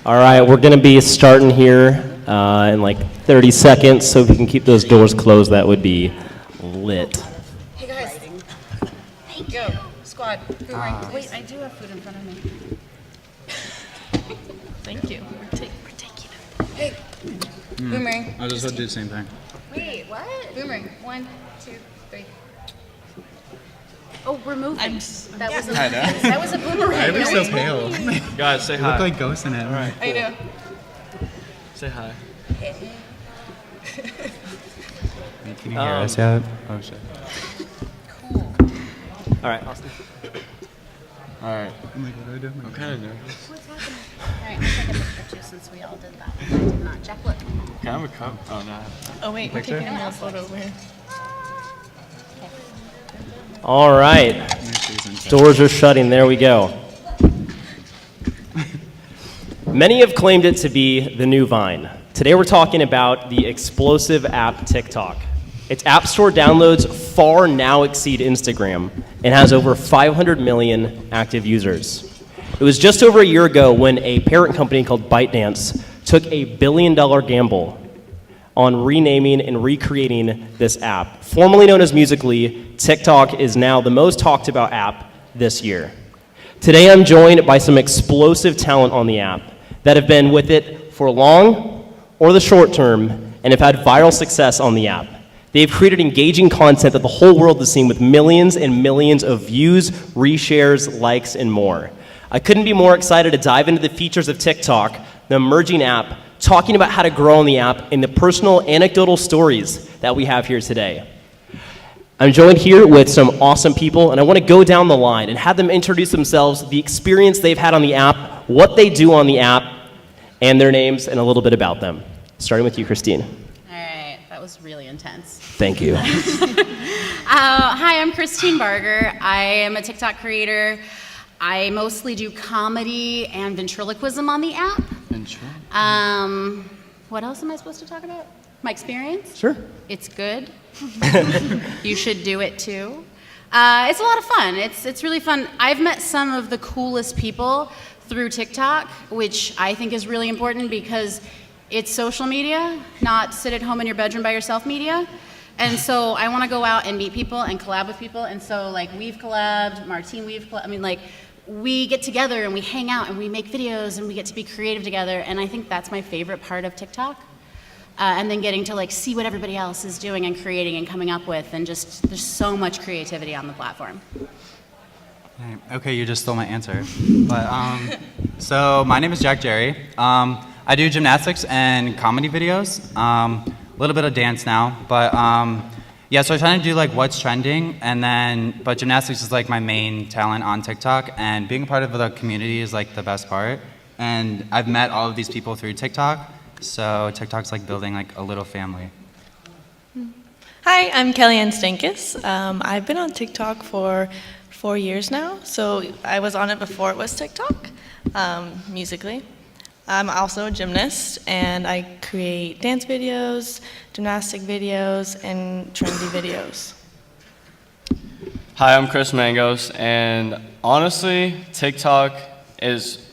All right, we're going to be starting here in like 30 seconds, so if we can keep those doors closed, that would be lit. Hey guys, go, squad, boomerang. Wait, I do have food in front of me. Thank you. We're taking it. Hey, boomerang. I just do the same thing. Wait, what? Boomerang. 1, 2, 3. Oh, we're moving. That was a boomerang. Why are we so pale? Guys, say You hi. look like ghosts in it. All right. I know. Say hi. Can you hear us yet? Oh shit. Cool. All right, Austin. All right. I'm like, what do I do? I'm kind of nervous. What's happening? All right, let's take a picture too, since we all did that. I did not. Jack, look. Can I have a cup? Oh, no. Oh wait, we're Picture? taking a photo. Where? All right, doors are shutting. There we go. Many have claimed it to be the new Vine. Today we're talking about the explosive app TikTok. Its App Store downloads far now exceed Instagram and has over 500 million active users. It was just over a year ago when a parent company called ByteDance took $1 billion gamble on renaming and recreating this app. Formerly known as Musical.ly, TikTok is now the most talked about app this year. Today I'm joined by some explosive talent on the app that have been with it for long or the short term and have had viral success on the app. They've created engaging content that the whole world has seen with millions and millions of views, reshares, likes, and more. I couldn't be more excited to dive into the features of TikTok, the emerging app, talking about how to grow on the app, and the personal anecdotal stories that we have here today. I'm joined here with some awesome people, and I want to go down the line and have them introduce themselves, the experience they've had on the app, what they do on the app, and their names, and a little bit about them. Starting with you, Christine. All right, that was really intense. Thank you. Hi, I'm Christine Barger. I am a TikTok creator. I mostly do comedy and ventriloquism on the app. What else am I supposed to talk about? My experience? Sure. It's good. You should do it too. It's a lot of fun. It's really fun. I've met some of the coolest people through TikTok, which I think is really important because it's social media, not sit at home in your bedroom by yourself media. And so I want to go out and meet people and collab with people. And so like we've collabed, Martine, we get together and we hang out and we make videos and we get to be creative together. And I think that's my favorite part of TikTok. And then getting to like see what everybody else is doing and creating and coming up with, and just there's so much creativity on the platform. Okay, you just stole my answer. But so my name is Jack Jerry. I do gymnastics and comedy videos. A little bit of dance now, but yeah. So I'm trying to do like what's trending, but gymnastics is like my main talent on TikTok, and being a part of the community is like the best part. And I've met all of these people through TikTok. So TikTok's like building like a little family. Hi, I'm Kellyanne Stankus. I've been on TikTok for 4 years now, so I was on it before it was TikTok, Musical.ly. I'm also a gymnast, and I create dance videos, gymnastic videos, and trendy videos. Hi, I'm Chris Mangos, and honestly, TikTok is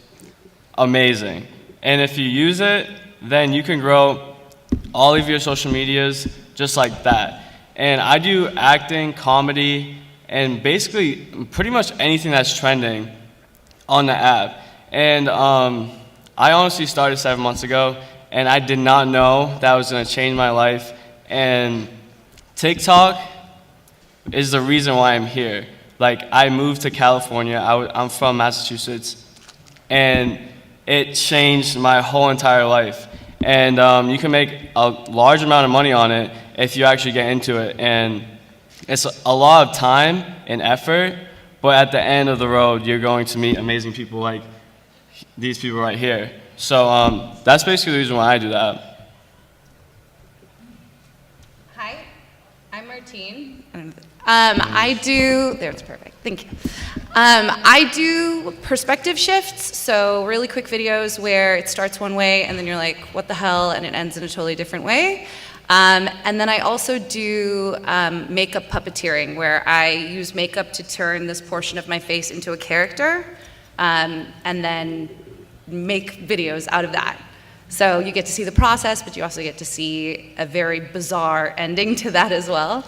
amazing. And if you use it, then you can grow all of your social medias just like that. And I do acting, comedy, and basically pretty much anything that's trending on the app. And I honestly started 7 months ago, and I did not know that was going to change my life. And TikTok is the reason why I'm here. Like, I moved to California. I'm from Massachusetts, and it changed my whole entire life. And you can make a large amount of money on it if you actually get into it. And it's a lot of time and effort, but at the end of the road, you're going to meet amazing people like these people right here. So that's basically the reason why I do that. Hi, I'm Martine. It's perfect, thank you. I do perspective shifts, so really quick videos where it starts one way and then you're like, what the hell, and it ends in a totally different way. And then I also do makeup puppeteering, where I use makeup to turn this portion of my face into a character, and then make videos out of that. So you get to see the process, but you also get to see a very bizarre ending to that as well.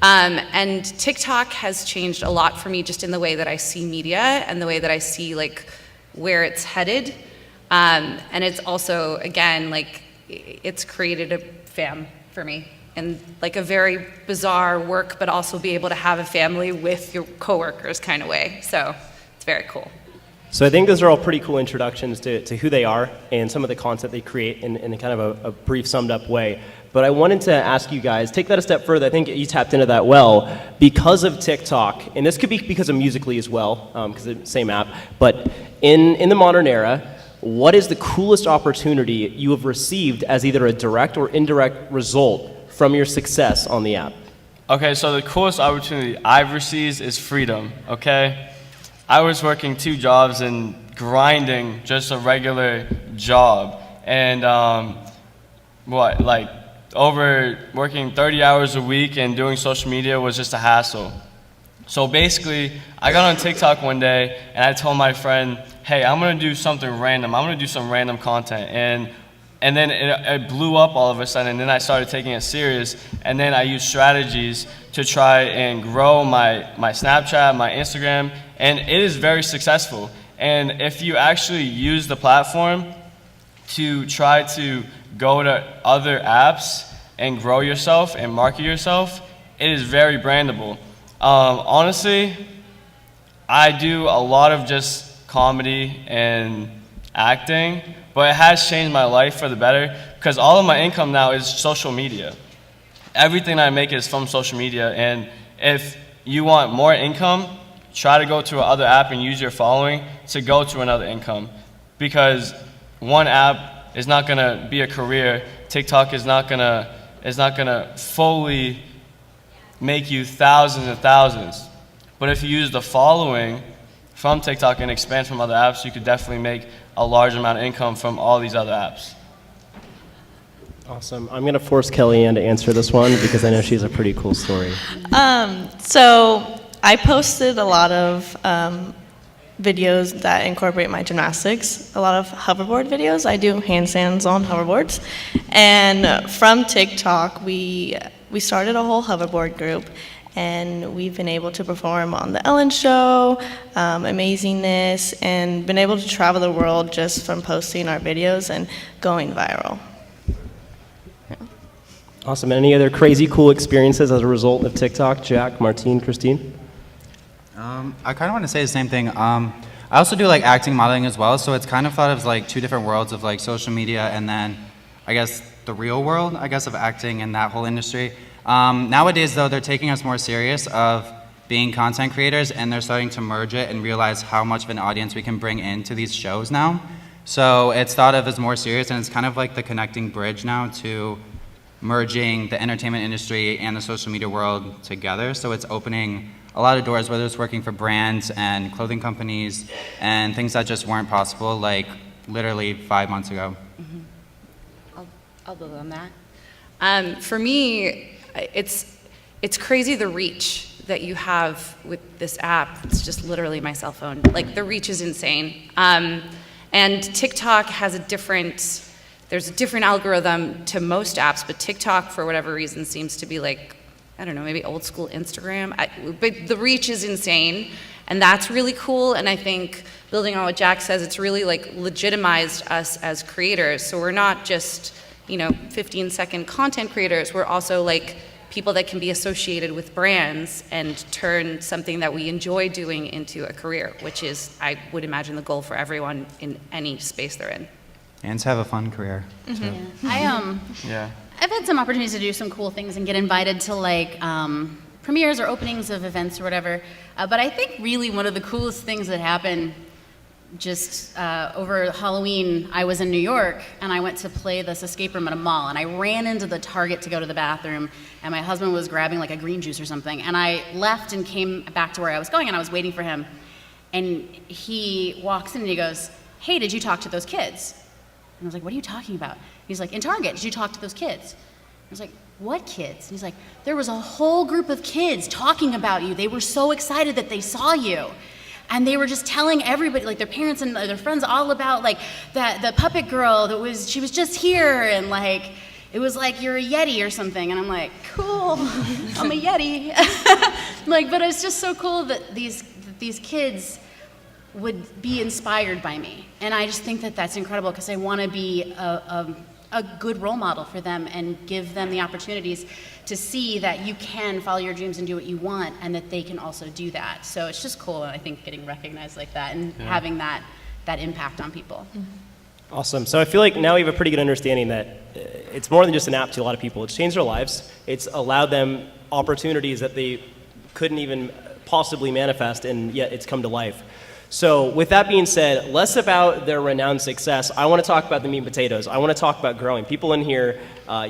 And TikTok has changed a lot for me just in the way that I see media and the way that I see like where it's headed. And it's also, again, like it's created a fam for me and like a very bizarre work, but also be able to have a family with your coworkers kind of way. So it's very cool. So I think those are all pretty cool introductions to who they are and some of the content they create in kind of a brief, summed up way. But I wanted to ask you guys, take that a step further. I think you tapped into that well. Because of TikTok, and this could be because of Musical.ly as well, because it's the same app, but in the modern era, what is the coolest opportunity you have received as either a direct or indirect result from your success on the app? Okay, so the coolest opportunity I've received is freedom, okay? I was working 2 jobs and grinding just a regular job. And over working 30 hours a week and doing social media was just a hassle. So basically, I got on TikTok one day and I told my friend, hey, I'm gonna do something random. I'm gonna do some random content. And then it blew up all of a sudden, and then I started taking it serious, and then I used strategies to try and grow my Snapchat, my Instagram, and it is very successful. And if you actually use the platform to try to go to other apps and grow yourself and market yourself, it is very brandable. Honestly, I do a lot of just comedy and acting, but it has changed my life for the better because all of my income now is social media. Everything I make is from social media, and if you want more income, try to go to another app and use your following to go to another income, because one app is not gonna be a career. TikTok is not gonna fully make you thousands and thousands. But if you use the following from TikTok and expand from other apps, you could definitely make a large amount of income from all these other apps. Awesome. I'm going to force Kellyanne to answer this one because I know she has a pretty cool story. So I posted a lot of videos that incorporate my gymnastics, a lot of hoverboard videos. I do handstands on hoverboards. And from TikTok, we started a whole hoverboard group, and we've been able to perform on The Ellen Show, Amazingness, and been able to travel the world just from posting our videos and going viral. Awesome. Any other crazy cool experiences as a result of TikTok? Jack, Martine, Christine? I kind of want to say the same thing. I also do like acting, modeling as well, so it's kind of thought of like 2 different worlds of like social media and then I guess the real world, I guess, of acting and that whole industry. Nowadays, though, they're taking us more serious of being content creators, and they're starting to merge it and realize how much of an audience we can bring into these shows now. So it's thought of as more serious, and it's kind of like the connecting bridge now to merging the entertainment industry and the social media world together. So it's opening a lot of doors, whether it's working for brands and clothing companies and things that just weren't possible like literally 5 months ago. Mm-hmm. I'll build on that. For me, it's crazy the reach that you have with this app. It's just literally my cell phone. Like, the reach is insane. And TikTok has there's a different algorithm to most apps, but TikTok, for whatever reason, seems to be like, I don't know, maybe old school Instagram. But the reach is insane, and that's really cool. And I think, building on what Jack says, it's really like legitimized us as creators. So we're not just 15-second content creators. We're also like people that can be associated with brands and turn something that we enjoy doing into a career, which is, I would imagine, the goal for everyone in any space they're in. And to have a fun career. Mm-hmm. Yeah. I've had some opportunities to do some cool things and get invited to like premieres or openings of events or whatever. But I think really one of the coolest things that happened just over Halloween, I was in New York and I went to play this escape room at a mall, and I ran into the Target to go to the bathroom, and my husband was grabbing like a green juice or something, and I left and came back to where I was going, and I was waiting for him, and he walks in and he goes, "Hey, did you talk to those kids?" And I was like, "What are you talking about?" He's like, "In Target, did you talk to those kids?" I was like, "What kids?" And he's like, "There was a whole group of kids talking about you. They were so excited that they saw you." And they were just telling everybody, like their parents and their friends, all about like that the puppet girl she was just here, and like it was like you're a Yeti or something. And I'm like, cool, I'm a Yeti. Like, but it's just so cool that these kids would be inspired by me, and I just think that that's incredible because I want to be a good role model for them and give them the opportunities to see that you can follow your dreams and do what you want, and that they can also do that. So it's just cool, and I think getting recognized like that and having that impact on people. Awesome. So I feel like now we have a pretty good understanding that it's more than just an app to a lot of people. It's changed their lives. It's allowed them opportunities that they couldn't even possibly manifest, and yet it's come to life. So with that being said, less about their renowned success. I want to talk about the meat and potatoes. I want to talk about growing. People in here,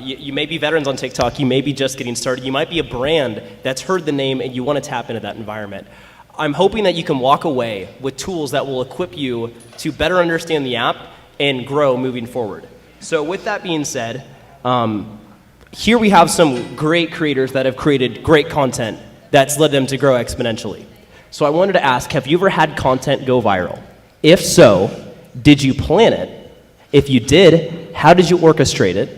you may be veterans on TikTok. You may be just getting started. You might be a brand that's heard the name and you want to tap into that environment. I'm hoping that you can walk away with tools that will equip you to better understand the app and grow moving forward. So with that being said, here we have some great creators that have created great content that's led them to grow exponentially. So I wanted to ask, have you ever had content go viral? If so, did you plan it? If you did, how did you orchestrate it?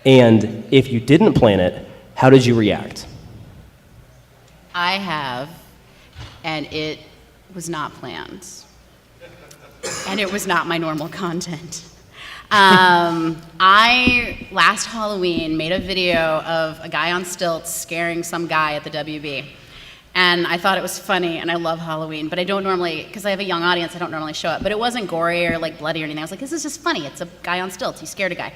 And if you didn't plan it, how did you react? I have, and it was not planned. And it was not my normal content. I, last Halloween, made a video of a guy on stilts scaring some guy at the WB. And I thought it was funny, and I love Halloween, but I don't normally, because I have a young audience, I don't normally show it. But it wasn't gory or like bloody or anything. I was like, this is just funny. It's a guy on stilts. He scared a guy.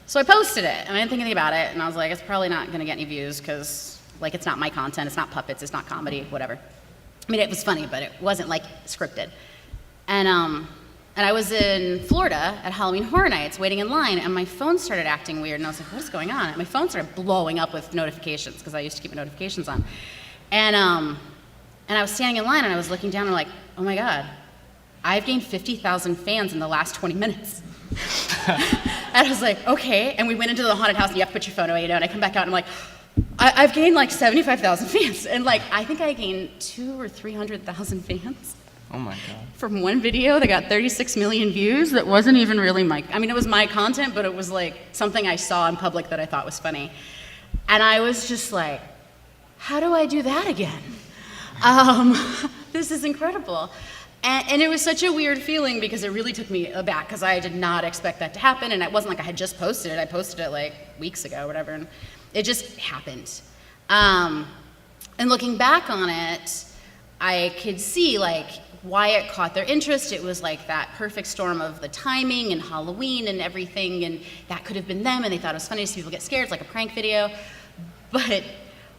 So I posted it, and I didn't think anything about it. And I was like, it's probably not going to get any views because like it's not my content. It's not puppets. It's not comedy, whatever. I mean, it was funny, but it wasn't like scripted. And I was in Florida at Halloween Horror Nights waiting in line, and my phone started acting weird. And I was like, what is going on? And my phone started blowing up with notifications because I used to keep my notifications on. And I was standing in line, and I was looking down, and I'm like, oh my God, I've gained 50,000 fans in the last 20 minutes. And I was like, okay. And we went into the haunted house, and you have to put your phone away, you know, and I come back out, and I'm like, I've gained like 75,000 fans. And like, I think I gained 200,000 or 300,000 fans. Oh my God. From one video that got 36 million views that wasn't even really it was my content, but it was like something I saw in public that I thought was funny. And I was just like, how do I do that again? This is incredible. And it was such a weird feeling because it really took me aback because I did not expect that to happen. And it wasn't like I had just posted it. I posted it like weeks ago or whatever. And it just happened. And looking back on it, I could see like why it caught their interest. It was like that perfect storm of the timing and Halloween and everything. And that could have been them. And they thought it was funny to see people get scared. It's like a prank video. But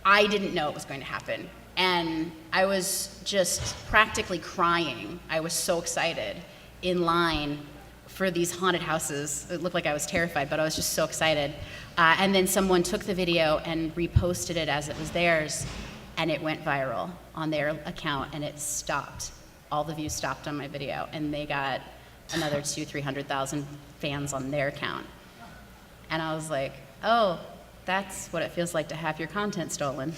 I didn't know it was going to happen. And I was just practically crying. I was so excited in line for these haunted houses. It looked like I was terrified, but I was just so excited. And then someone took the video and reposted it as it was theirs, and it went viral on their account, and it stopped. All the views stopped on my video, and they got another 200,000-300,000 fans on their account. And I was like, oh, that's what it feels like to have your content stolen.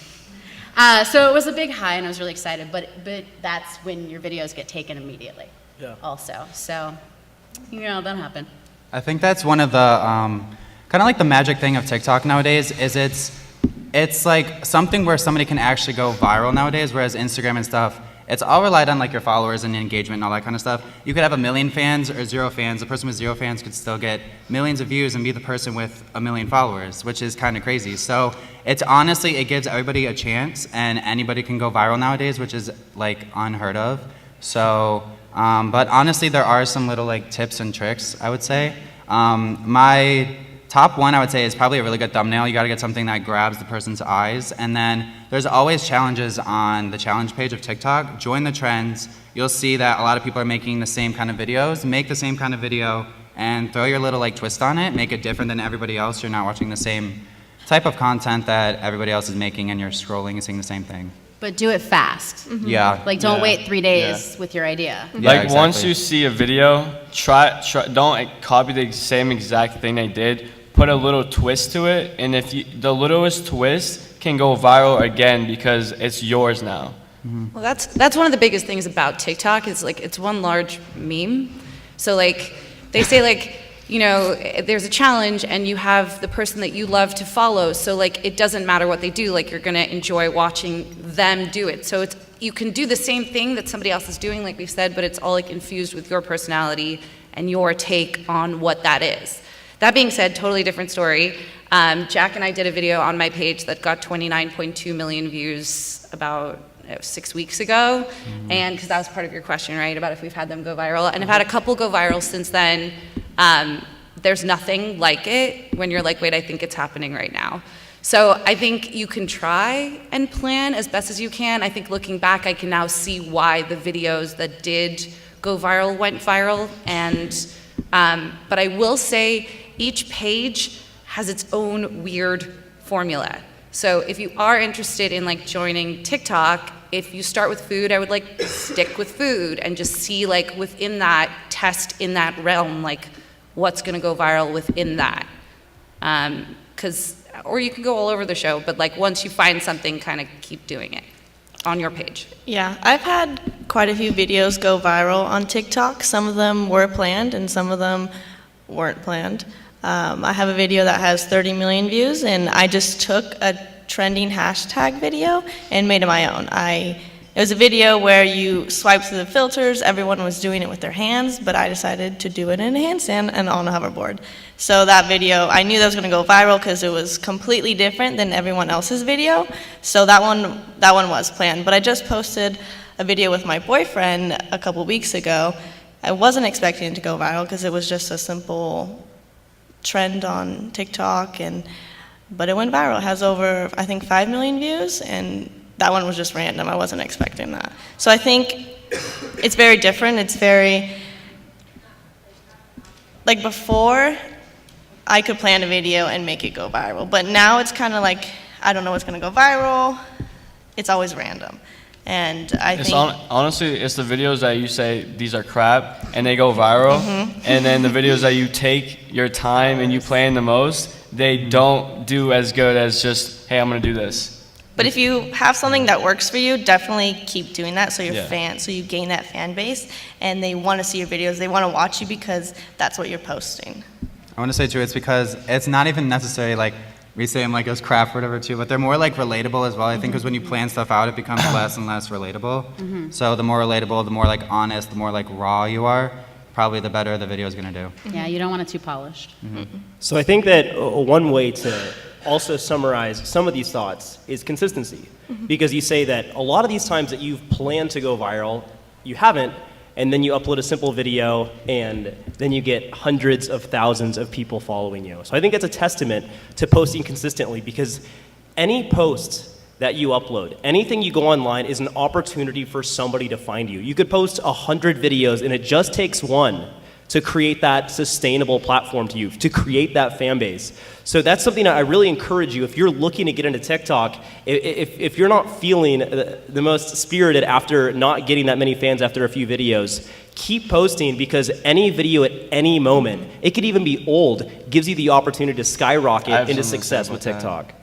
So it was a big high, and I was really excited, but that's when your videos get taken immediately also. So, you know, that'll happen. I think that's one of the, kind of like the magic thing of TikTok nowadays is it's like something where somebody can actually go viral nowadays, whereas Instagram and stuff, it's all relied on like your followers and engagement and all that kind of stuff. You could have 1 million fans or 0 fans. The person with 0 fans could still get millions of views and be the person with 1 million followers, which is kind of crazy. So it's honestly, it gives everybody a chance, and anybody can go viral nowadays, which is like unheard of. So, but honestly, there are some little like tips and tricks, I would say. My top one, I would say, is probably a really good thumbnail. You gotta get something that grabs the person's eyes. And then there's always challenges on the challenge page of TikTok. Join the trends. You'll see that a lot of people are making the same kind of videos. Make the same kind of video and throw your little like twist on it. Make it different than everybody else. You're not watching the same type of content that everybody else is making, and you're scrolling and seeing the same thing. But do it fast. Yeah. Like, don't wait 3 days with your idea. Yeah, Like once exactly. you see a video, don't like, copy the same exact thing they did. Put a little twist to it, and if the littlest twist can go viral again because it's yours now. Well, that's one of the biggest things about TikTok is like it's one large meme. So like they say like, you know, there's a challenge and you have the person that you love to follow. So like it doesn't matter what they do, like you're gonna enjoy watching them do it. So you can do the same thing that somebody else is doing, like we've said, but it's all like infused with your personality and your take on what that is. That being said, totally different story. Jack and I did a video on my page that got 29.2 million views about 6 weeks ago, and because that was part of your question, right, about if we've had them go viral, and I've had a couple go viral since then. There's nothing like it when you're like, wait, I think it's happening right now. So I think you can try and plan as best as you can. I think looking back, I can now see why the videos that did go viral went viral, and but I will say each page has its own weird formula. So if you are interested in like joining TikTok, if you start with food, I would like stick with food and just see like within that, test in that realm, like what's gonna go viral within that. Or you can go all over the show, but like once you find something, kind of keep doing it on your page. Yeah, I've had quite a few videos go viral on TikTok. Some of them were planned and some of them weren't planned. I have a video that has 30 million views, and I just took a trending hashtag video and made it my own. It was a video where you swipe through the filters. Everyone was doing it with their hands, but I decided to do it in a handstand and on a hoverboard. So that video, I knew that was going to go viral because it was completely different than everyone else's video. So that one was planned. But I just posted a video with my boyfriend a couple weeks ago. I wasn't expecting it to go viral because it was just a simple trend on TikTok, but it went viral. It has over, I think, 5 million views, and that one was just random. I wasn't expecting that. So I think it's very different. It's very, like before, I could plan a video and make it go viral, but now it's kind of like, I don't know what's gonna go viral. It's always random. And I think honestly, it's the videos that you say these are crap and they go viral, and then the videos that you take your time and you plan the most, they don't do as good as just, hey, I'm gonna do this. But if you have something that works for you, definitely keep doing that so so you gain that fan base and they want to see your videos. They want to watch you because that's what you're posting. I want to say too, it's because it's not even necessarily like we say them like it was crap or whatever too, but they're more like relatable as well. I think because when you plan stuff out, it becomes less and less relatable. So the more relatable, the more like honest, the more like raw you are, probably the better the video is gonna do. Yeah, you don't want it too polished. So I think that one way to also summarize some of these thoughts is consistency. Because you say that a lot of these times that you've planned to go viral, you haven't, and then you upload a simple video, and then you get hundreds of thousands of people following you. So I think it's a testament to posting consistently, because any post that you upload, anything you go online is an opportunity for somebody to find you. You could post 100 videos, and it just takes one to create that sustainable platform to you, to create that fan base. So that's something that I really encourage you, if you're looking to get into TikTok, if you're not feeling the most spirited after not getting that many fans after a few videos, keep posting, because any video at any moment, it could even be old, gives you the opportunity to skyrocket into success with TikTok.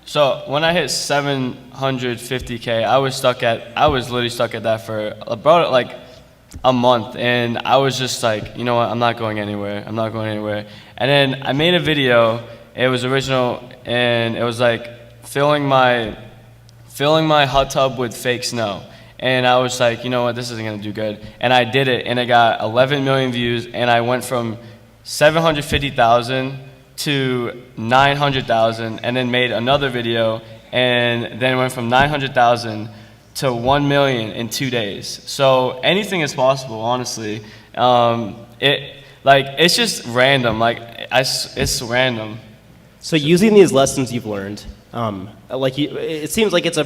So when I hit 750K, I was literally stuck at that for about like a month, and I was just like, you know what, I'm not going anywhere. And then I made a video. It was original, and it was like filling my hot tub with fake snow. And I was like, you know what, this isn't gonna do good. And I did it, and it got 11 million views, and I went from 750,000 to 900,000, and then made another video, and then went from 900,000 to 1 million in 2 days. So anything is possible, honestly. It's just random. It's random. So using these lessons you've learned, it seems like it's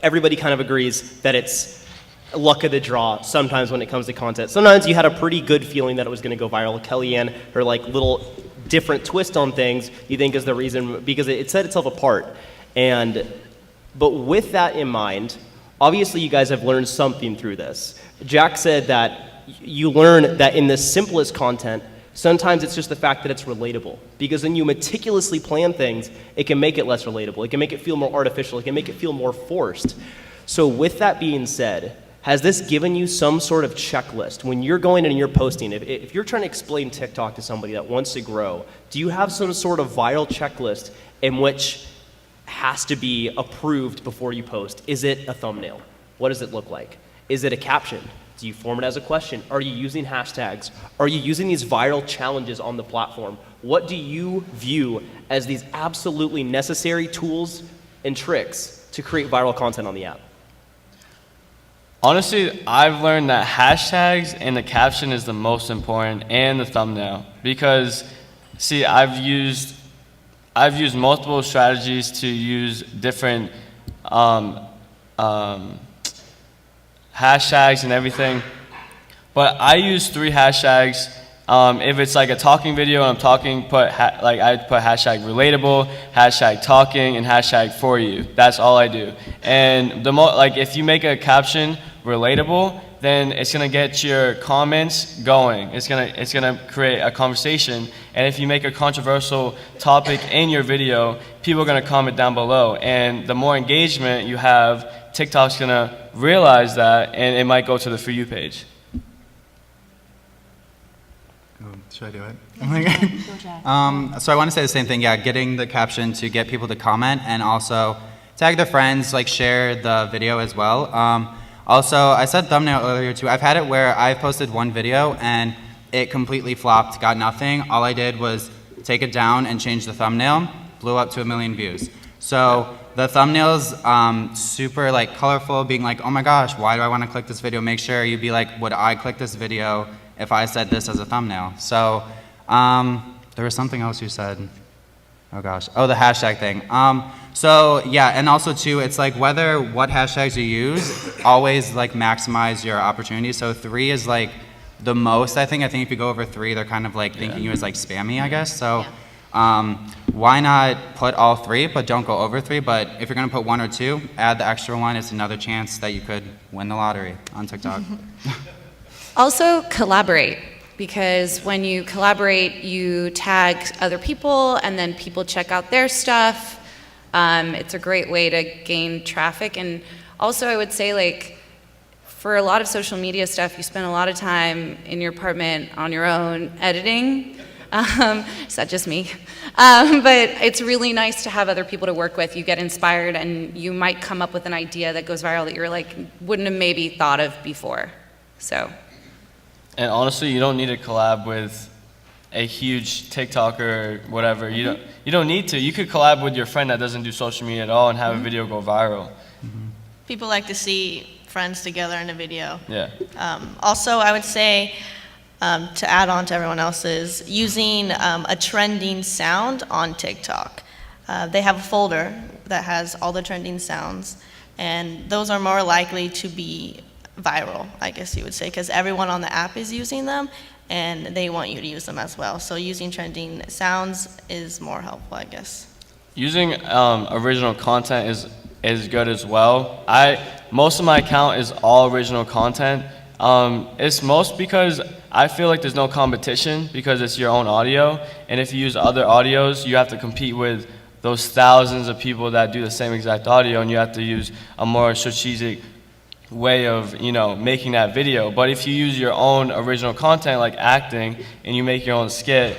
everybody kind of agrees that it's luck of the draw sometimes when it comes to content. Sometimes you had a pretty good feeling that it was going to go viral. Kellyanne, her little different twist on things, you think is the reason, because it set itself apart. But with that in mind, obviously you guys have learned something through this. Jack said that you learn that in the simplest content, sometimes it's just the fact that it's relatable. Because when you meticulously plan things, it can make it less relatable. It can make it feel more artificial. It can make it feel more forced. So with that being said, has this given you some sort of checklist when you're going and you're posting? If you're trying to explain TikTok to somebody that wants to grow, do you have some sort of viral checklist in which has to be approved before you post? Is it a thumbnail? What does it look like? Is it a caption? Do you form it as a question? Are you using hashtags? Are you using these viral challenges on the platform? What do you view as these absolutely necessary tools and tricks to create viral content on the app? Honestly, I've learned that hashtags and the caption is the most important, and the thumbnail, because see, I've used multiple strategies to use different hashtags and everything, but I use 3 hashtags. If it's like a talking video and I'm talking, I put hashtag relatable, hashtag talking, and hashtag for you. That's all I do. And if you make a caption relatable, then it's gonna get your comments going. It's gonna create a conversation. And if you make a controversial topic in your video, people are gonna comment down below. And the more engagement you have, TikTok's gonna realize that, and it might go to the For You page. Should I do it? So I want to say the same thing. Yeah, getting the caption to get people to comment, and also tag their friends, like share the video as well. Also, I said thumbnail earlier too. I've had it where I've posted one video and it completely flopped, got nothing. All I did was take it down and change the thumbnail, blew up to 1 million views. So the thumbnail's super like colorful, being like, oh my gosh, why do I want to click this video? Make sure you be like, would I click this video if I said this as a thumbnail? So there was something else you said. Oh gosh, oh, the hashtag thing. So yeah, and also too, it's like what hashtags you use, always like maximize your opportunities. So 3 is like the most, I think. I think if you go over 3, they're kind of like thinking you as like spammy, I guess. So why not put all 3, but don't go over 3. But if you're gonna put 1 or 2, add the extra one. It's another chance that you could win the lottery on TikTok. Also, collaborate, because when you collaborate, you tag other people, and then people check out their stuff. It's a great way to gain traffic. And also, I would say, like, for a lot of social media stuff, you spend a lot of time in your apartment on your own editing. Is that just me? But it's really nice to have other people to work with. You get inspired, and you might come up with an idea that goes viral that you're like, wouldn't have maybe thought of before. So. And honestly, you don't need to collab with a huge TikToker or whatever. You don't need to. You could collab with your friend that doesn't do social media at all and have a video go viral. People like to see friends together in a video. Yeah. Also, I would say, to add on to everyone else's, using a trending sound on TikTok. They have a folder that has all the trending sounds, and those are more likely to be viral, I guess you would say, because everyone on the app is using them, and they want you to use them as well. So using trending sounds is more helpful, I guess. Using original content is good as well. Most of my account is all original content. It's most because I feel like there's no competition, because it's your own audio, and if you use other audios, you have to compete with those thousands of people that do the same exact audio, and you have to use a more strategic way of making that video. But if you use your own original content, like acting, and you make your own skit,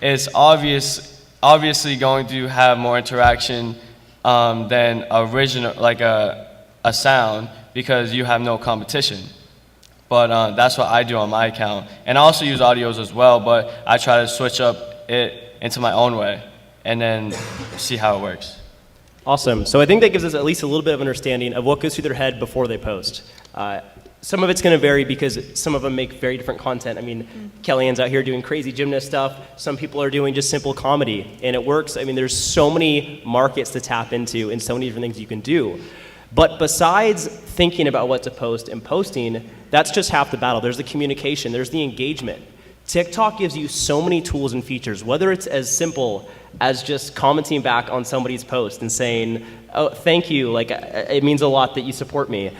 it's obviously going to have more interaction than original, like a sound, because you have no competition. But that's what I do on my account, and I also use audios as well, but I try to switch up it into my own way and then see how it works. Awesome. So I think that gives us at least a little bit of understanding of what goes through their head before they post. Some of it's going to vary because some of them make very different content. I mean, Kellyanne's out here doing crazy gymnast stuff. Some people are doing just simple comedy, and it works. I mean, there's so many markets to tap into and so many different things you can do. But besides thinking about what to post and posting, that's just half the battle. There's the communication, there's the engagement. TikTok gives you so many tools and features, whether it's as simple as just commenting back on somebody's post and saying, oh, thank you, like it means a lot that you support me.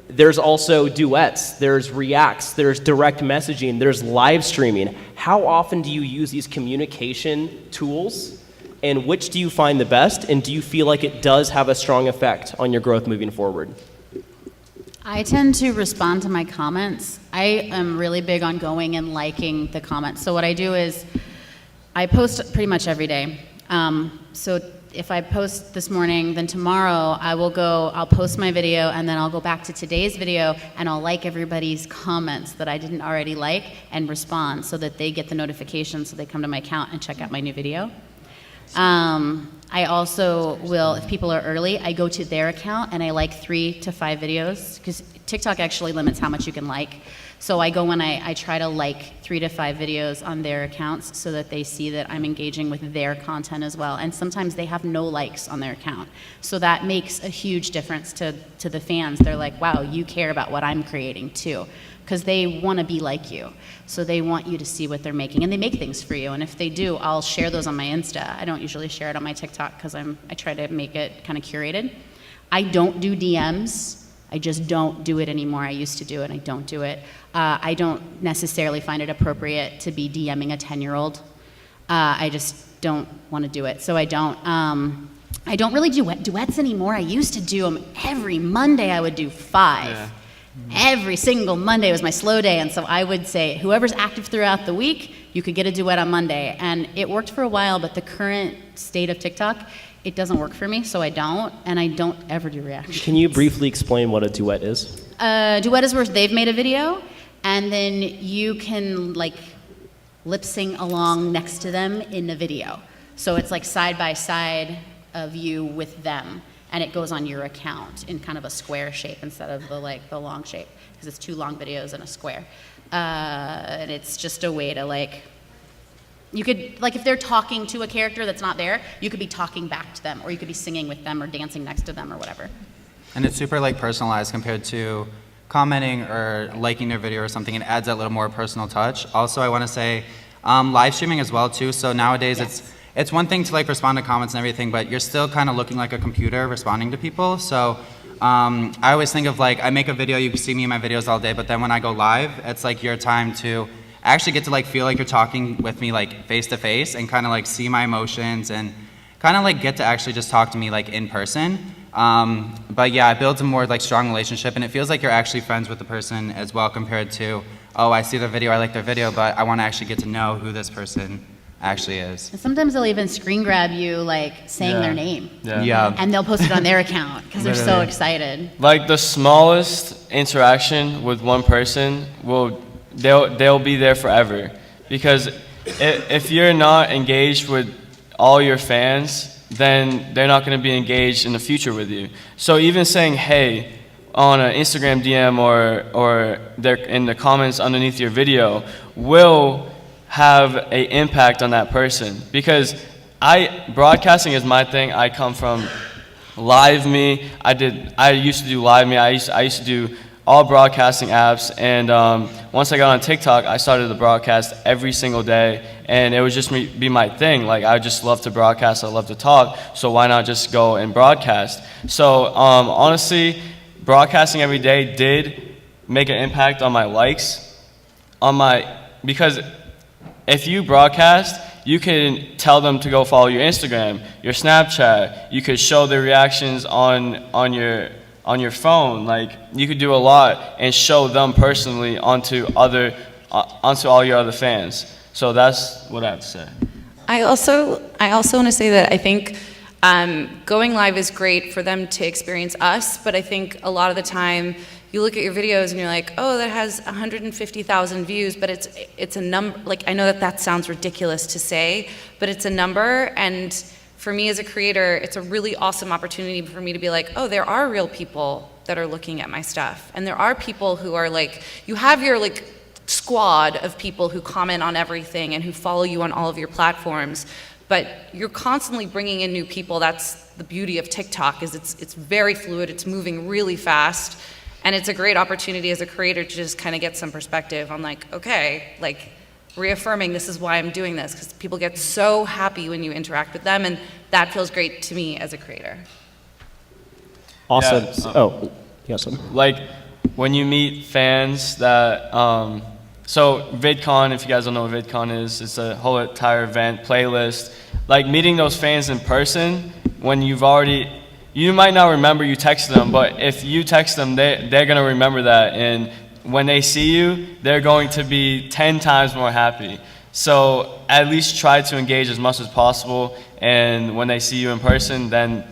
There's also duets, there's reacts, there's direct messaging, there's live streaming. How often do you use these communication tools, and which do you find the best, and do you feel like it does have a strong effect on your growth moving forward? I tend to respond to my comments. I am really big on going and liking the comments. So what I do is I post pretty much every day. So if I post this morning, then tomorrow I'll post my video, and then I'll go back to today's video and I'll like everybody's comments that I didn't already like and respond so that they get the notification so they come to my account and check out my new video. I also will, if people are early, I go to their account and I like 3 to 5 videos, because TikTok actually limits how much you can like. So I go and I try to like 3 to 5 videos on their accounts so that they see that I'm engaging with their content as well. And sometimes they have no likes on their account. So that makes a huge difference to the fans. They're like, wow, you care about what I'm creating too. Because they want to be like you. So they want you to see what they're making. And they make things for you. And if they do, I'll share those on my Insta. I don't usually share it on my TikTok because I try to make it kind of curated. I don't do DMs. I just don't do it anymore. I used to do it, I don't do it. I don't necessarily find it appropriate to be DMing a 10-year-old. I just don't want to do it, so I don't. I don't really do duets anymore. I used to do them every Monday. I would do 5. Yeah. Every single Monday was my slow day, and so I would say, whoever's active throughout the week, you could get a duet on Monday. And it worked for a while, but the current state of TikTok, it doesn't work for me, so I don't, and I don't ever do reactions. Can you briefly explain what a duet is? Duet is where they've made a video, and then you can like lip sync along next to them in the video. So it's like side by side of you with them, and it goes on your account in kind of a square shape instead of the long shape, because it's 2 long videos in a square. And it's just a way to you could, if they're talking to a character that's not there, you could be talking back to them, or you could be singing with them or dancing next to them or whatever. And it's super personalized compared to commenting or liking their video or something. It adds that little more personal touch. Also, I want to say live streaming as well too. So nowadays it's one thing to respond to comments and everything, but you're still kind of looking like a computer responding to people. So I always think of I make a video, you can see me in my videos all day, but then when I go live, it's your time to actually get to feel like you're talking with me face to face, and kind of see my emotions, and kind of get to actually just talk to me in person. But yeah, it builds a more strong relationship, and it feels like you're actually friends with the person as well, compared to, oh, I see their video, I like their video, but I want to actually get to know who this person actually is. And sometimes they'll even screen grab you saying their name. Yeah. And they'll post it on their account because they're so Literally. excited. The smallest interaction with one person they'll be there forever, because if you're not engaged with all your fans, then they're not going to be engaged in the future with you. So even saying hey on an Instagram DM or they're in the comments underneath your video will have an impact on that person, because broadcasting is my thing. I come from LiveMe. I used to do LiveMe. I used to do all broadcasting apps, and once I got on TikTok, I started to broadcast every single day, and it would just be my thing. I just love to broadcast, I love to talk, so why not just go and broadcast? So honestly, broadcasting every day did make an impact on my likes, because if you broadcast, you can tell them to go follow your Instagram, your Snapchat. You could show the reactions on your phone. You could do a lot and show them personally onto all your other fans. So that's what I have to say. I also want to say that I think going live is great for them to experience us, but I think a lot of the time you look at your videos and you're like, oh, that has 150,000 views, but it's a number. I know that sounds ridiculous to say, but it's a number, and for me as a creator, it's a really awesome opportunity for me to be like, oh, there are real people that are looking at my stuff, and there are people who are you have your squad of people who comment on everything and who follow you on all of your platforms, but you're constantly bringing in new people. That's the beauty of TikTok, is it's very fluid, it's moving really fast, and it's a great opportunity as a creator to just kind of get some perspective on okay, reaffirming this is why I'm doing this, because people get so happy when you interact with them, and that feels great to me as a creator. Awesome. Yeah, you got something? When you meet fans that so VidCon, if you guys don't know what VidCon is, it's a whole entire event playlist. Meeting those fans in person when you've already you might not remember you texted them, but if you text them, they're going to remember that. And when they see you, they're going to be 10 times more happy. So at least try to engage as much as possible. And when they see you in person, then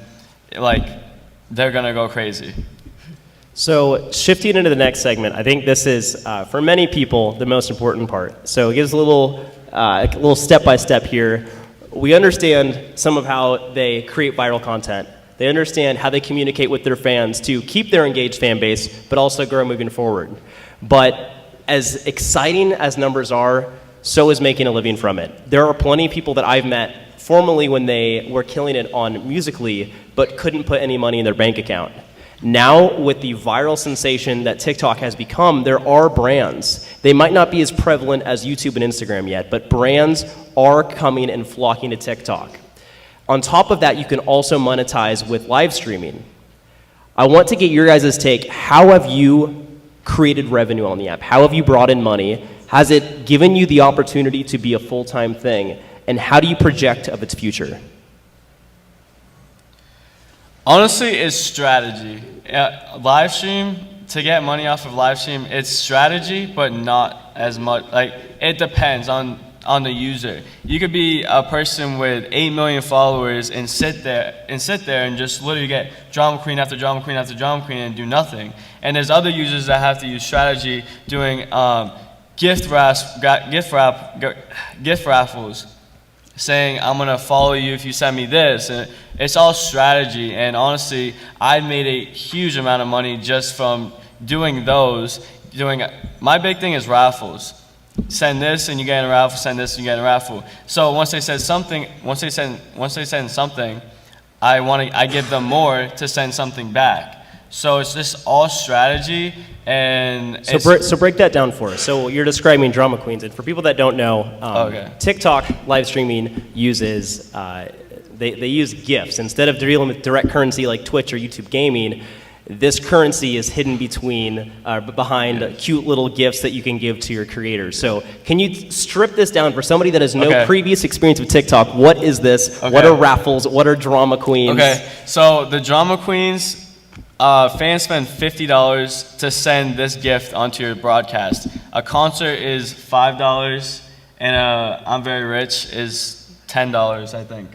they're going to go crazy. So shifting into the next segment, I think this is, for many people, the most important part. So it gives a little step-by-step here. We understand some of how they create viral content. They understand how they communicate with their fans to keep their engaged fan base, but also grow moving forward. But as exciting as numbers are, so is making a living from it. There are plenty of people that I've met formerly when they were killing it on Musical.ly, but couldn't put any money in their bank account. Now, with the viral sensation that TikTok has become, there are brands. They might not be as prevalent as YouTube and Instagram yet, but brands are coming and flocking to TikTok. On top of that, you can also monetize with live streaming. I want to get your guys' take. How have you created revenue on the app? How have you brought in money? Has it given you the opportunity to be a full-time thing? And how do you project of its future? Honestly, it's strategy. Live stream, to get money off of live stream, it's strategy, but not as much. It depends on the user. You could be a person with 8 million followers and sit there and just literally get drama queen after drama queen after drama queen and do nothing. And there's other users that have to use strategy doing gift raffles, saying, I'm going to follow you if you send me this. And it's all strategy. And honestly, I made a huge amount of money just from doing those. My big thing is raffles. Send this and you get in a raffle, send this and you get in a raffle. So once they send something, I give them more to send something back. So it's just all strategy. And so break that down for us. So you're describing drama queens, and for people that don't know, TikTok live streaming uses they use gifts instead of dealing with direct currency like Twitch or YouTube Gaming. This currency is hidden behind cute little gifts that you can give to your creators. So can you strip this down for somebody that has no previous experience with TikTok? What is this? What are raffles? What are drama queens? Okay, so the drama queens. Fans spend $50 to send this gift onto your broadcast. A concert is $5, and I'm Very Rich is $10, I think.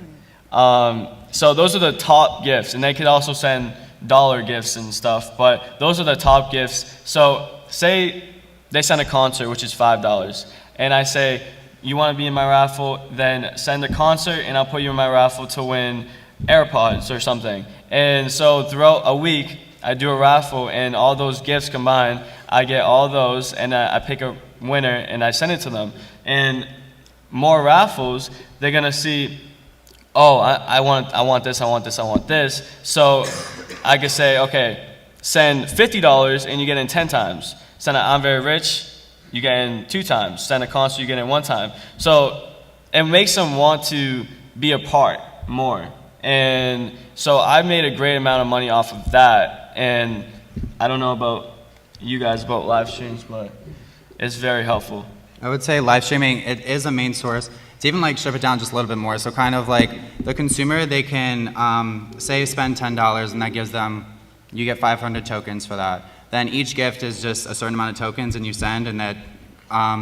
So those are the top gifts, and they could also send dollar gifts and stuff, but those are the top gifts. So say they send a concert, which is $5, and I say, you want to be in my raffle, then send a concert, and I'll put you in my raffle to win AirPods or something. And so throughout a week, I do a raffle, and all those gifts combined, I get all those, and I pick a winner, and I send it to them. And more raffles, they're gonna see, oh, I want this, I want this, I want this. So I could say, okay, send $50, and you get in 10 times. Send an I'm Very Rich, you get in 2 times. Send a concert, you get in 1 time. So it makes them want to be a part more. And so I made a great amount of money off of that, and I don't know about you guys about live streams, but it's very helpful. I would say live streaming, it is a main source. To even strip it down just a little bit more, so kind of the consumer, they can say spend $10, and that gives them, you get 500 tokens for that. Then each gift is just a certain amount of tokens, and you send, and that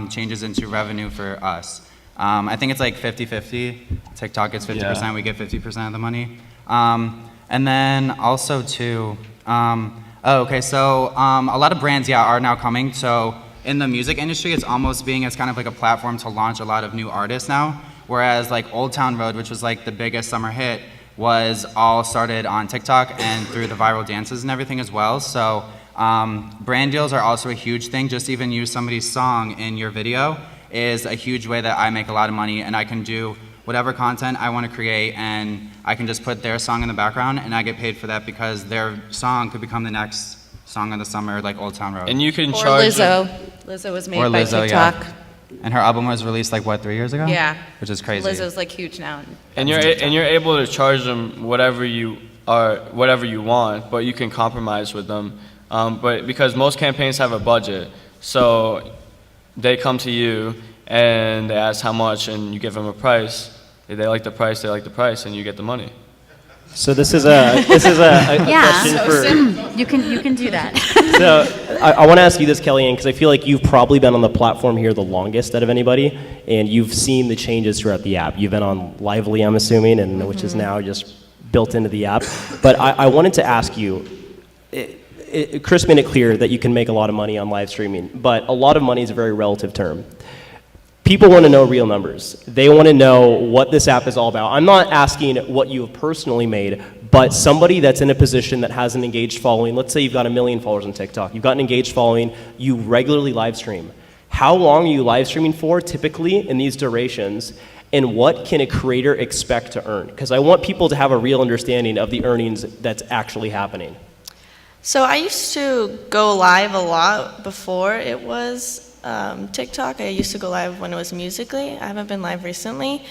changes into revenue for us. I think it's 50-50. TikTok gets 50%, we get 50% of the money. And then also too, so a lot of brands, are now coming. So in the music industry, it's almost being as kind of a platform to launch a lot of new artists now. Whereas Old Town Road, which was the biggest summer hit, was all started on TikTok and through the viral dances and everything as well. So brand deals are also a huge thing. Just even use somebody's song in your video is a huge way that I make a lot of money, and I can do whatever content I want to create, and I can just put their song in the background, and I get paid for that because their song could become the next song of the summer, like Old Town Road. And you can Or charge Lizzo. Lizzo was made by TikTok. Yeah. And her album was released 3 years ago? Yeah. Which is crazy. Lizzo's huge now. And you're able to charge them whatever you want, but you can compromise with them. But because most campaigns have a budget, so they come to you and they ask how much, and you give them a price. If they like the price, and you get the money. So this is a question for. You can do that. So I want to ask you this, Kellyanne, because I feel like you've probably been on the platform here the longest out of anybody, and you've seen the changes throughout the app. You've been on Lively, I'm assuming, and which is now just built into the app. But I wanted to ask you. Chris made it clear that you can make a lot of money on live streaming, but a lot of money is a very relative term. People want to know real numbers. They want to know what this app is all about. I'm not asking what you have personally made, but somebody that's in a position that has an engaged following, let's say you've got 1 million followers on TikTok, you've got an engaged following, you regularly live stream. How long are you live streaming for, typically, in these durations, and what can a creator expect to earn? Because I want people to have a real understanding of the earnings that's actually happening. So I used to go live a lot before it was TikTok. I used to go live when it was Musical.ly. I haven't been live recently.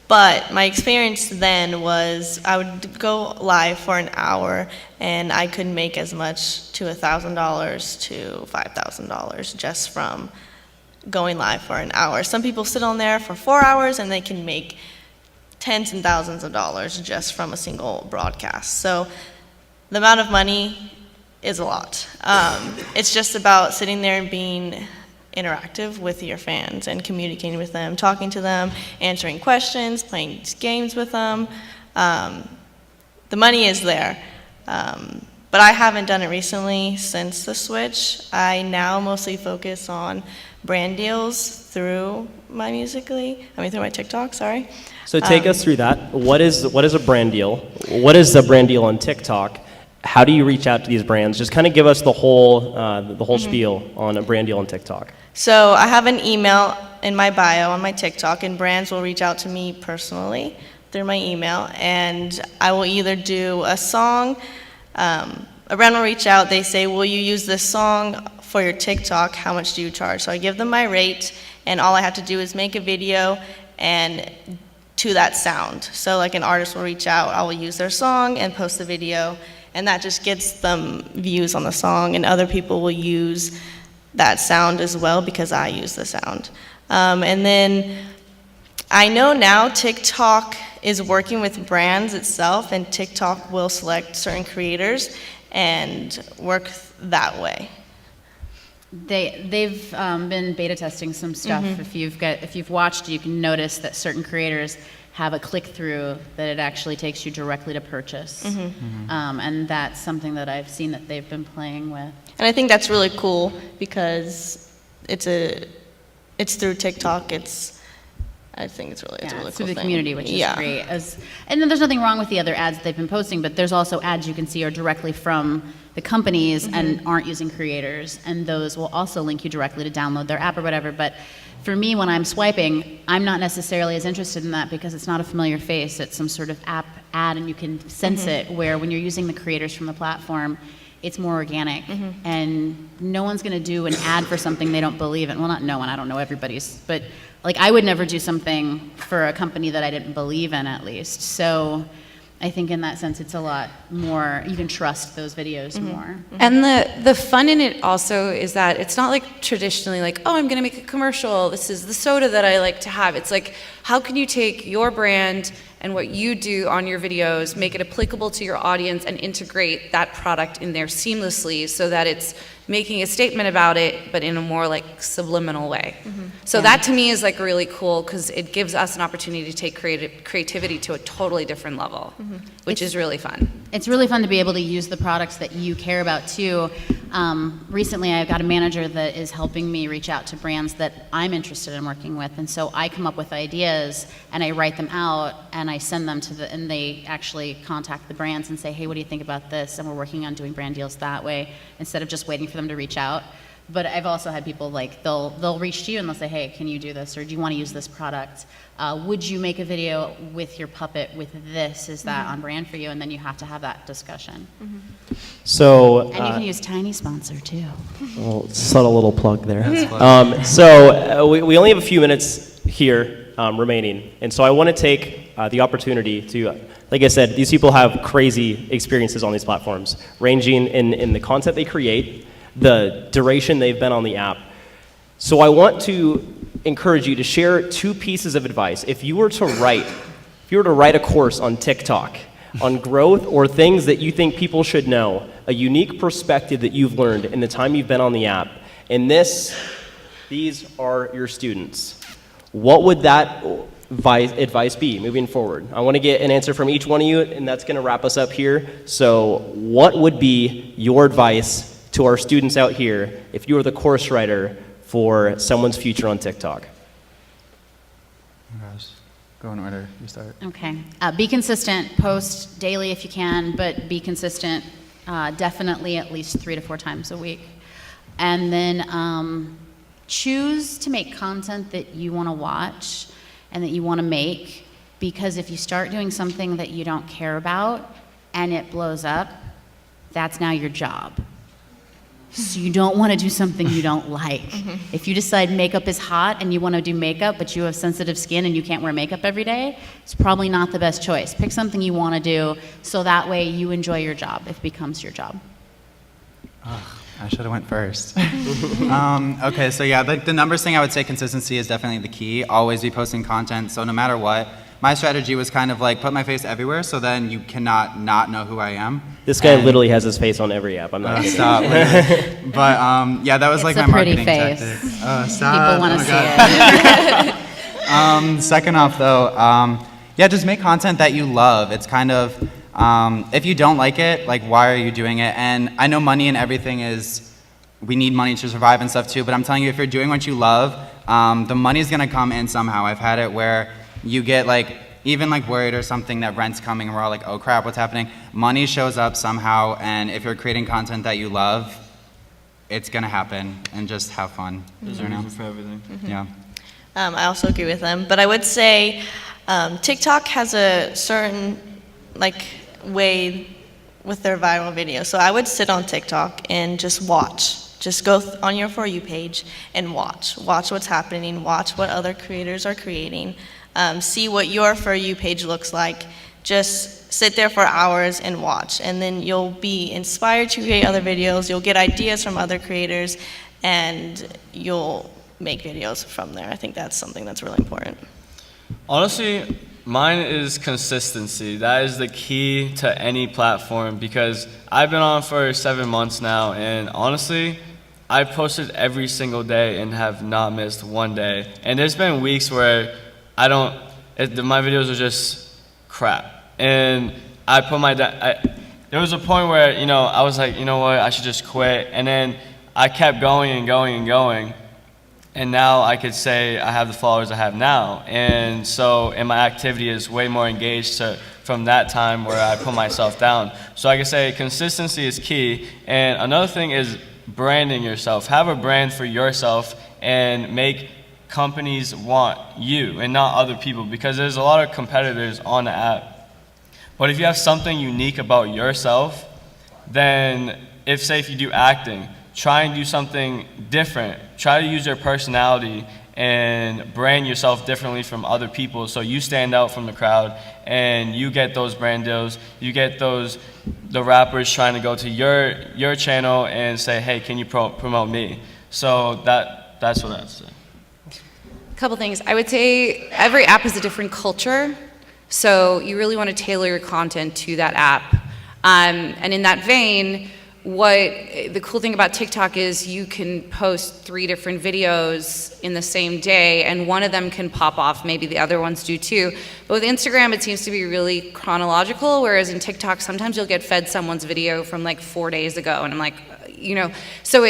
But my experience then was I would go live for an hour and I could make as much to $1,000 to $5,000 just from going live for an hour. Some people sit on there for 4 hours and they can make tens and thousands of dollars just from a single broadcast. So the amount of money is a lot. It's just about sitting there and being interactive with your fans and communicating with them, talking to them, answering questions, playing games with them. The money is there. But I haven't done it recently since the switch. I now mostly focus on brand deals through my through my TikTok, sorry. So take us through that. What is a brand deal? What is a brand deal on TikTok? How do you reach out to these brands? Just kind of give us the whole spiel on a brand deal on TikTok. So I have an email in my bio on my TikTok, and brands will reach out to me personally through my email, and I will either do a song. A brand will reach out. They say, "Will you use this song for your TikTok? How much do you charge?" So I give them my rate, and all I have to do is make a video and to that sound. So like an artist will reach out, I will use their song and post the video. And that just gets them views on the song, and other people will use that sound as well because I use the sound. And then I know now TikTok is working with brands itself, and TikTok will select certain creators and work that way. They've been beta testing some stuff. If you've watched, you can notice that certain creators have a click-through that it actually takes you directly to purchase. And that's something that I've seen that they've been playing with. And I think that's really cool because it's through TikTok. I think it's a really cool through the thing. community, which is great. And then there's nothing wrong with the other ads they've been posting, but there's also ads you can see are directly from the companies and aren't using creators, and those will also link you directly to download their app or whatever. But for me, when I'm swiping, I'm not necessarily as interested in that because it's not a familiar face. It's some sort of app ad, and you can sense it, where when you're using the creators from the platform, it's more organic. And no one's going to do an ad for something they don't believe in. Well, not no one. I don't know everybody's. But like, I would never do something for a company that I didn't believe in, at least. So I think in that sense, it's a lot more, you can trust those videos more. And the fun in it also is that it's not like traditionally like, oh, I'm going to make a commercial. This is the soda that I like to have. It's like, how can you take your brand and what you do on your videos, make it applicable to your audience, and integrate that product in there seamlessly so that it's making a statement about it, but in a more like subliminal way. So that to me is like really cool because it gives us an opportunity to take creativity to a totally different level, which is really fun. It's really fun to be able to use the products that you care about too. Recently, I've got a manager that is helping me reach out to brands that I'm interested in working with, and so I come up with ideas and I write them out and I send them and they actually contact the brands and say, hey, what do you think about this? And we're working on doing brand deals that way instead of just waiting for them to reach out. But I've also had people like, they'll reach to you and they'll say, hey, can you do this? Or do you want to use this product? Would you make a video with your puppet with this? Is that on brand for you? And then you have to have that discussion. So, And you can use Tiny Sponsor too. well, subtle little plug there. We only have a few minutes here remaining, and so I want to take the opportunity to, like I said, these people have crazy experiences on these platforms, ranging in the content they create, the duration they've been on the app. So I want to encourage you to share 2 pieces of advice. If you were to write a course on TikTok, on growth or things that you think people should know, a unique perspective that you've learned in the time you've been on the app. And these are your students. What would that advice be moving forward? I want to get an answer from each one of you, and that's going to wrap us up here. So what would be your advice to our students out here if you were the course writer for someone's future on TikTok? Oh my gosh. Go in order. You start. Okay. Be consistent. Post daily if you can, but be consistent. Definitely at least 3 to 4 times a week. And then choose to make content that you want to watch and that you want to make, because if you start doing something that you don't care about and it blows up, that's now your job. So you don't want to do something you don't like. If you decide makeup is hot and you want to do makeup, but you have sensitive skin and you can't wear makeup every day, it's probably not the best choice. Pick something you want to do so that way you enjoy your job. It becomes your job. I should have went first. Okay, so yeah, the numbers thing, I would say consistency is definitely the key. Always be posting content, so no matter what. My strategy was kind of like put my face everywhere, so then you cannot not know who I am. This guy literally has his face on every app. I'm not kidding. Stop. But yeah, that was like It's my a pretty marketing face. tactic. Stop. People want Oh to my see God. it. Second off, though, yeah, just make content that you love. It's kind of, if you don't like it, like, why are you doing it? And I know money and everything we need money to survive and stuff too, but I'm telling you, if you're doing what you love, the money's gonna come in somehow. I've had it where you get like, even like worried or something that rent's coming and we're all like, oh crap, what's happening? Money shows up somehow, and if you're creating content that you love, it's gonna happen, and just have fun. There's a reason for everything. Yeah. I also agree with them, but I would say TikTok has a certain way with their viral videos. So I would sit on TikTok and just watch. Just go on your For You page and watch. Watch what's happening. Watch what other creators are creating. See what your For You page looks like. Just sit there for hours and watch, and then you'll be inspired to create other videos. You'll get ideas from other creators, and you'll make videos from there. I think that's something that's really important. Honestly, mine is consistency. That is the key to any platform, because I've been on for 7 months now, and honestly, I posted every single day and have not missed one day. And there's been weeks where my videos are just crap. And I put there was a point where, I was like, you know what, I should just quit. And then I kept going and going and going. And now I could say I have the followers I have now. And my activity is way more engaged from that time where I put myself down. So I can say consistency is key. And another thing is branding yourself. Have a brand for yourself and make companies want you and not other people, because there's a lot of competitors on the app. But if you have something unique about yourself, then if you do acting, try and do something different. Try to use your personality and brand yourself differently from other people, so you stand out from the crowd and you get those brand deals. You get the rappers trying to go to your channel and say, hey, can you promote me? So that's what I would say. A couple things. I would say every app is a different culture, so you really want to tailor your content to that app. And in that vein, the cool thing about TikTok is you can post 3 different videos in the same day, and one of them can pop off, maybe the other ones do too. But with Instagram, it seems to be really chronological, whereas in TikTok, sometimes you'll get fed someone's video from like 4 days ago, and I'm like, so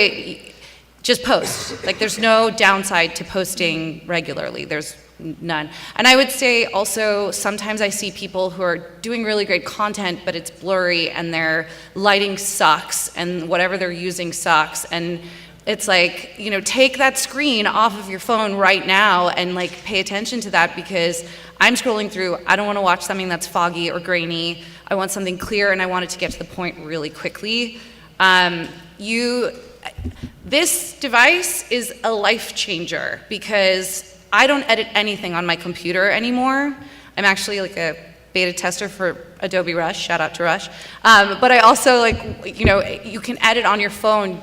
just post. Like, there's no downside to posting regularly. There's none. And I would say also, sometimes I see people who are doing really great content, but it's blurry and their lighting sucks and whatever they're using sucks. And it's like, take that screen off of your phone right now and like pay attention to that, because I'm scrolling through, I don't want to watch something that's foggy or grainy. I want something clear, and I want it to get to the point really quickly. This device is a life changer, because I don't edit anything on my computer anymore. I'm actually like a beta tester for Adobe Rush, shout out to Rush. But I also you can edit on your phone,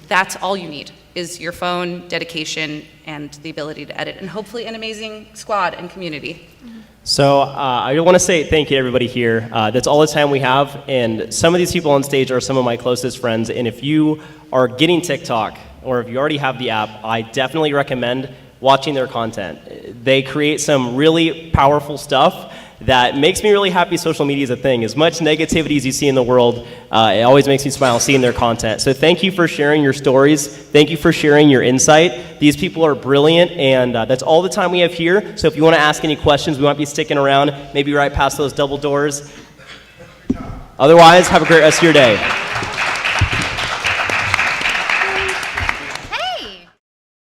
that's all you need is your phone, dedication, and the ability to edit, and hopefully an amazing squad and community. So I want to say thank you to everybody here. That's all the time we have, and some of these people on stage are some of my closest friends, and if you are getting TikTok, or if you already have the app, I definitely recommend watching their content. They create some really powerful stuff that makes me really happy social media is a thing. As much negativity as you see in the world, it always makes me smile seeing their content. So thank you for sharing your stories. Thank you for sharing your insight. These people are brilliant, and that's all the time we have here. So if you want to ask any questions, we might be sticking around, maybe right past those double doors. Otherwise, have a great rest of your day.